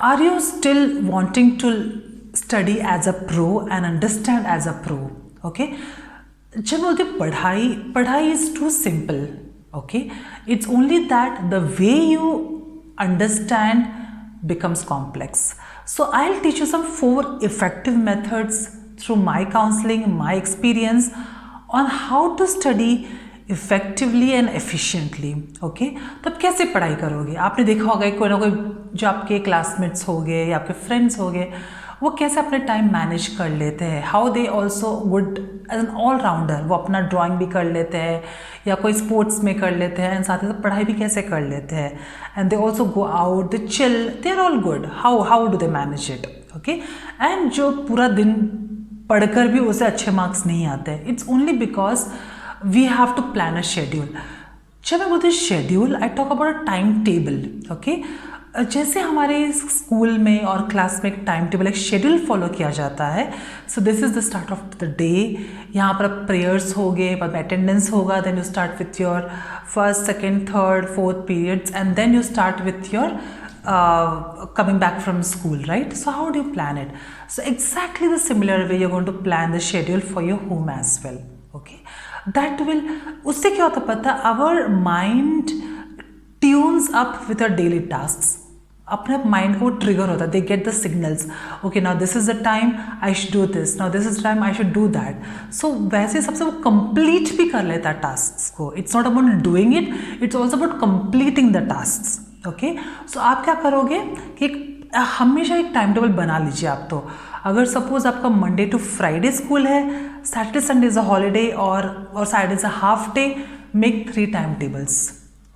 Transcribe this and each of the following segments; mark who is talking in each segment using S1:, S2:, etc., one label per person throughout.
S1: Are you still wanting to study as a pro and understand as a pro? Okay, जब बोलते पढ़ाई पढ़ाई is too simple. Okay, it's only that the way you understand becomes complex. So I'll teach you some 4 effective methods through my counseling, my experience on how to study effectively and efficiently. Okay, तो अब कैसे पढ़ाई करोगे? आपने देखा होगा कोई ना कोई जो आपके क्लासमेट्स हो गए या आपके फ्रेंड्स हो गए, वो कैसे अपने टाइम मैनेज कर लेते हैं. How they also good as an allrounder. वो अपना ड्राइंग भी कर लेते हैं या कोई स्पोर्ट्स में कर लेते हैं एंड साथ ही साथ पढ़ाई भी कैसे कर लेते हैं. And they also go out, they chill, they are all good. How do they manage it? Okay, and जो पूरा दिन पढ़कर भी उसे अच्छे मार्क्स नहीं आते हैं, it's only because we have to plan a schedule. जब मैं बोलती हूँ schedule, I talk about a time table. Okay, जैसे हमारे स्कूल में और क्लास में एक टाइम टेबल, एक शेड्यूल फॉलो किया जाता है. So this is the start of the day. यहाँ पर प्रेयर्स हो गए, बाद में अटेंडेंस होगा, then you start with your first, second, third, fourth periods and then you start with your coming back from school, right? So how do you plan it? So exactly the similar way you're going to plan the schedule for your home as well. Okay, that will, उससे क्या होता पता, our mind tunes up with our daily tasks. अपने mind को trigger होता है, they get the signals. Okay, now this is the time I should do this, now this is the time I should do that. So वैसे सबसे वो complete भी कर लेता है टास्क को. It's not about doing it, it's also about completing the task. Okay, so आप क्या करोगे कि हमेशा एक टाइम टेबल बना लीजिए आप. तो अगर सपोज आपका मंडे टू फ्राइडे स्कूल है, Saturday Sunday is a holiday और Saturday is a half day, make 3 time tables.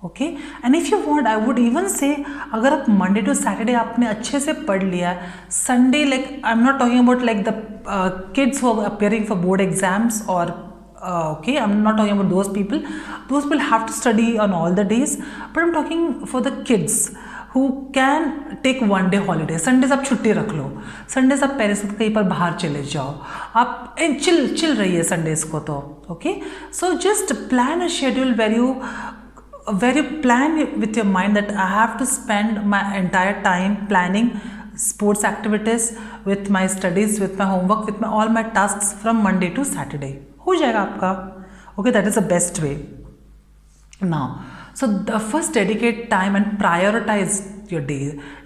S1: Okay, and if you want, I would even say, अगर आप मंडे टू सैटरडे आपने अच्छे से पढ़ लिया, Sunday, like I am not talking about like the kids who are appearing for board exams और okay, I'm not talking about those people. Those people have to study on all the days, but I'm talking for the kids who can take one day holiday. Sundays आप छुट्टी रख लो, Sundays आप parents के साथ कहीं पर बाहर चले जाओ, आप चिल रहिए Sundays को. तो okay, so just plan a schedule where you plan with your mind that I have to spend my entire time planning sports activities, with my studies, with my homework, with all my tasks from Monday to Saturday. हो जाएगा आपका. Okay, that is the best way. Now so the first dedicate time and prioritise your day.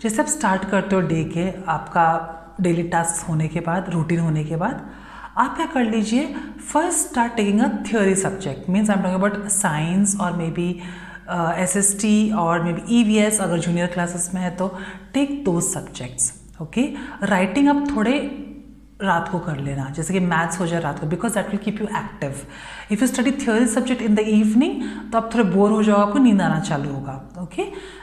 S1: जैसे आप start करते हो day के, आपका daily task होने के बाद, रूटीन होने के बाद, आप क्या कर लीजिए, first start taking a theory subject. Means I am talking about science और मे बी SST और मे बी EVS अगर जूनियर क्लासेस में है तो टेक दो सब्जेक्ट्स. ओके, राइटिंग आप थोड़े रात को कर लेना, जैसे कि मैथ्स हो जाए रात को, because that will keep you active. If you study theory subject in the evening तो आप थोड़े बोर हो जाओगे, आपको नींद आना चालू होगा. Okay,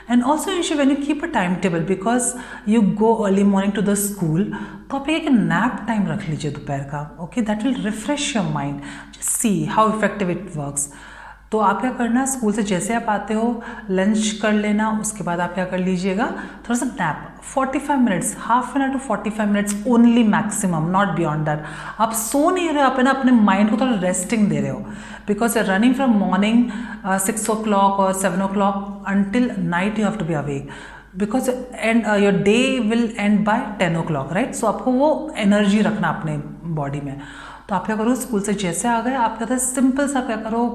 S1: and also ensure when you keep a time table, because you go early morning to the school, तो आप एक नैप टाइम रख लीजिए दोपहर का. Okay, that will refresh your mind. Just see how effective it works. तो आप क्या करना, स्कूल से जैसे आप आते हो लंच कर लेना, उसके बाद आप क्या कर लीजिएगा, थोड़ा सा nap, 45 minutes, half an hour to 45 minutes only maximum, not beyond that. आप सो नहीं रहे हो, आप ना अपने माइंड को थोड़ा रेस्टिंग दे रहे हो, because you are running from morning 6 o'clock और 7 o'clock until night you have to be awake, because your day will end by 10 o'clock, right? सो आपको वो एनर्जी रखना अपने बॉडी में. तो आप क्या करो, स्कूल से जैसे आ गए, आप कहते हैं सिंपल सा क्या करो,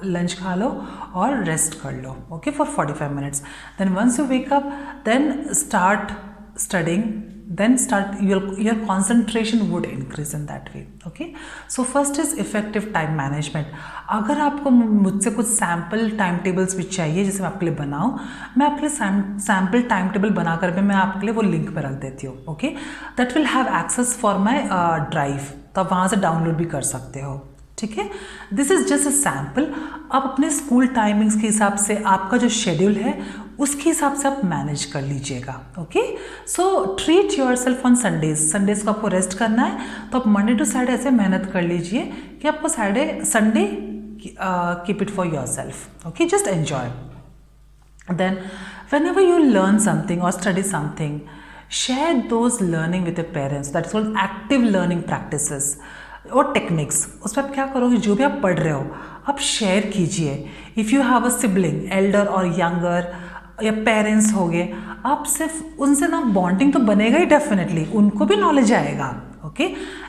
S1: लंच खा लो और रेस्ट कर लो. Okay, for 45 minutes. Then once you wake up, then start studying, then start your concentration would increase in that way. Okay, so first is effective time management. अगर आपको मुझसे कुछ सैम्पल टाइम टेबल्स भी चाहिए जैसे मैं आपके लिए बनाऊँ, मैं आपके लिए सैम्पल टाइम टेबल बना कर मैं आपके लिए वो लिंक पर रख देती हूँ. Okay, that will have access for my drive, तो आप वहाँ से डाउनलोड भी कर सकते हो. ठीक है, this is just a sample. आप अपने स्कूल टाइमिंग्स के हिसाब से आपका जो शेड्यूल है उसके हिसाब से आप मैनेज कर लीजिएगा. Okay, so treat your self on Sundays को आपको रेस्ट करना है, तो आप मंडे टू सैटरडे ऐसे मेहनत कर लीजिए कि आपको Sunday keep it for yourself. Okay, just enjoy. Then whenever you learn something और study something, share those learning with your parents. That is called active learning practices और techniques. उस पर आप क्या करोगे, जो भी आप पढ़ रहे हो आप शेयर कीजिए. If you have a sibling, Elder और यंगर, या पेरेंट्स हो गए, आप सिर्फ उनसे ना बॉन्डिंग तो बनेगा ही डेफिनेटली, उनको भी नॉलेज आएगा, okay.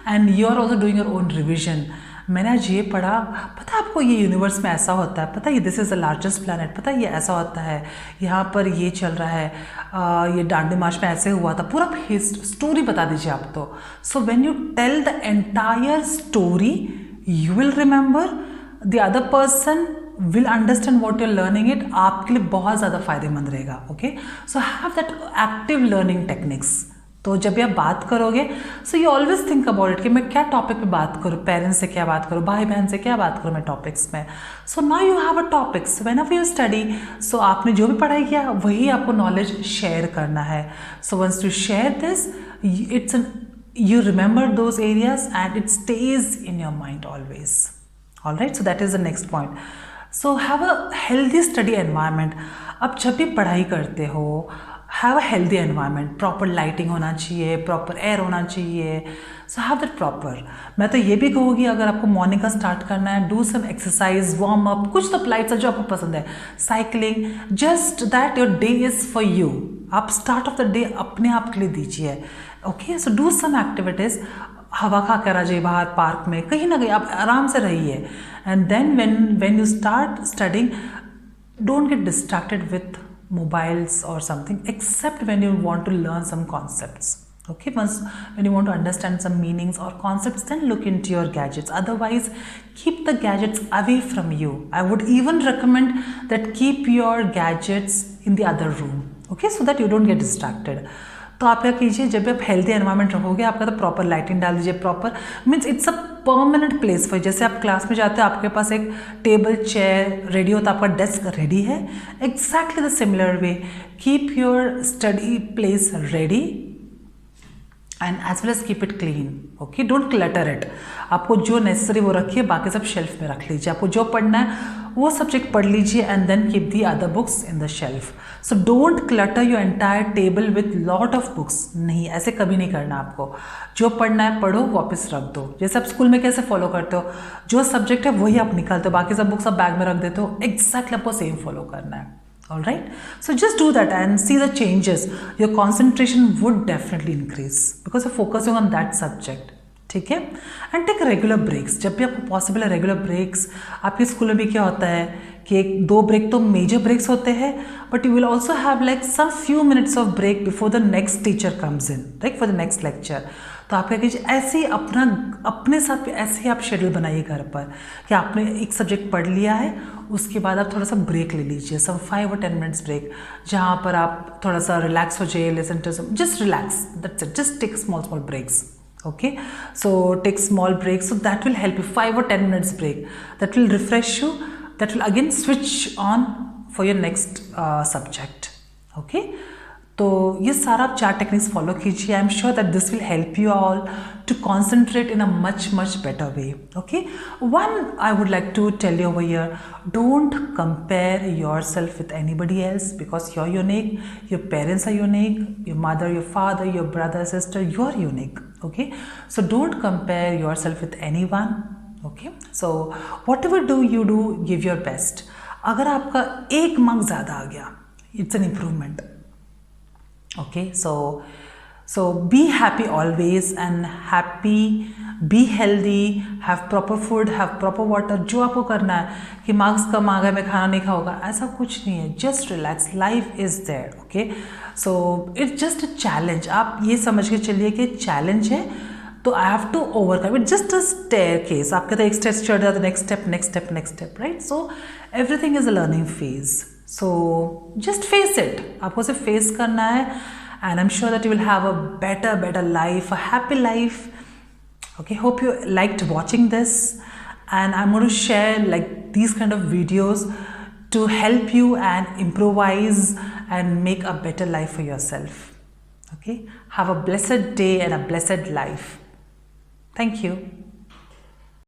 S1: And you are also doing your own revision. मैंने आज ये पढ़ा, पता है आपको ये यूनिवर्स में ऐसा होता है, पता है ये this is the largest planet, पता है ये ऐसा होता है, यहाँ पर ये चल रहा है, ये डांडी मार्च में ऐसे हुआ था, पूरा स्टोरी बता दीजिए आप तो। So when you tell the entire story you will remember, the other person will understand what you're learning it, आपके लिए बहुत ज़्यादा फायदेमंद रहेगा, okay. So have that active learning techniques. तो जब भी आप बात करोगे, so you always think about it कि मैं क्या टॉपिक पे बात करूँ, पेरेंट्स से क्या बात करूँ, भाई बहन से क्या बात करूँ मैं टॉपिक्स में। So now you have a topics whenever you study, so आपने जो भी पढ़ाई किया वही आपको नॉलेज शेयर करना है। So once you share this, it's you remember those areas and it stays in your mind always. All right, so that is the next point. So have a healthy study environment. अब जब भी पढ़ाई करते हो, have a healthy environment, proper lighting होना चाहिए, proper air होना चाहिए, so have that proper. मैं तो ये भी कहूँगी अगर आपको मॉर्निंग का स्टार्ट करना है, do some exercise, warm up, कुछ तो लाइट सा जो आपको पसंद है, cycling, just that your day is for you. आप स्टार्ट ऑफ द डे अपने आप के लिए दीजिए, okay. So do some activities, हवा खा कर आ जाइए बाहर पार्क में, कहीं ना कहीं आप आराम से रहिए। And then when you start studying, don't get distracted with mobiles और something, except when you want to learn some concepts, okay। Once when you want to understand some meanings or concepts, then look into your gadgets, otherwise keep the gadgets away from you. I would even recommend that keep your gadgets in the other room, okay, so that you don't get distracted. तो आप क्या कीजिए, जब भी आप healthy environment रखोगे, आपका तो प्रॉपर लाइटिंग डाल दीजिए, proper means it's a permanent place for, जैसे आप क्लास में जाते हो आपके पास एक टेबल चेयर रेडी होता है, आपका डेस्क रेडी है, exactly the similar way keep your study place ready and as well as keep it clean, okay. Don't clutter it, आपको जो नेसेसरी वो रखिए, बाकी सब शेल्फ में रख लीजिए, आपको जो पढ़ना है वो सब्जेक्ट पढ़ लीजिए and then keep the other books in the shelf. So don't clutter your entire table with lot of books, नहीं, ऐसे कभी नहीं करना आपको। जो पढ़ना है पढ़ो, वापस रख दो, जैसे आप स्कूल में कैसे फॉलो करते हो, जो सब्जेक्ट है वही आप निकालते हो, बाकी सब बुक्स आप बैग में रख देते हो, एग्जैक्टली आपको सेम फॉलो करना है। All right, so just do that and see the changes. Your concentration would definitely increase because you're focusing on that subject. ठीक है, एंड टेक रेगुलर ब्रेक्स, जब भी आपको पॉसिबल है रेगुलर ब्रेक्स। आपके स्कूल में भी क्या होता है कि एक दो ब्रेक तो मेजर ब्रेक्स होते हैं, but you will also have like some few minutes of break before the next teacher comes in, like for the next lecture. तो आप क्या कीजिए, ऐसे ही अपने साथ ऐसे ही आप शेड्यूल बनाइए घर पर कि आपने एक सब्जेक्ट पढ़ लिया है, उसके बाद आप थोड़ा सा ब्रेक ले लीजिए, सम 5 or 10 मिनट्स ब्रेक, जहाँ पर आप थोड़ा सा रिलैक्स हो जाइए, listen to some, just relax, that's it, just take small breaks, okay। So take small breaks, so that will help you, 5 or 10 minutes break, that will refresh you, that will again switch on for your next subject, okay। तो ये सारा आप 4 techniques follow कीजिए, I am sure that this will help you all to concentrate in a much better way, okay. One I would like to tell you over here, don't compare yourself with anybody else because you are unique, your parents are unique, your mother, your father, your brother, sister, you are unique, okay। So don't compare yourself with anyone, okay। So whatever do you do, give your best। अगर आपका 1 mark ज़्यादा आ गया, it's an improvement, okay। So be happy always and happy, be healthy, have proper food, have proper water। जो आपको करना है कि marks कम आ गए मैं खाना नहीं खाऊंगा, ऐसा कुछ नहीं है, just relax, life is there, okay. So it's just a challenge, आप ये समझ के चलिए कि चैलेंज है तो I have to overcome it, just a staircase। आपके तो एक स्टेप चढ़ जाता है, next step, right. So everything is a learning phase, so just face it, आपको सिर्फ फेस करना है and I'm sure that you will have a better life, a happy life, okay। Hope you liked watching this, and I'm going to share like these kind of videos to help you and improvise and make a better life for yourself, okay। Have a blessed day and a blessed life. Thank you.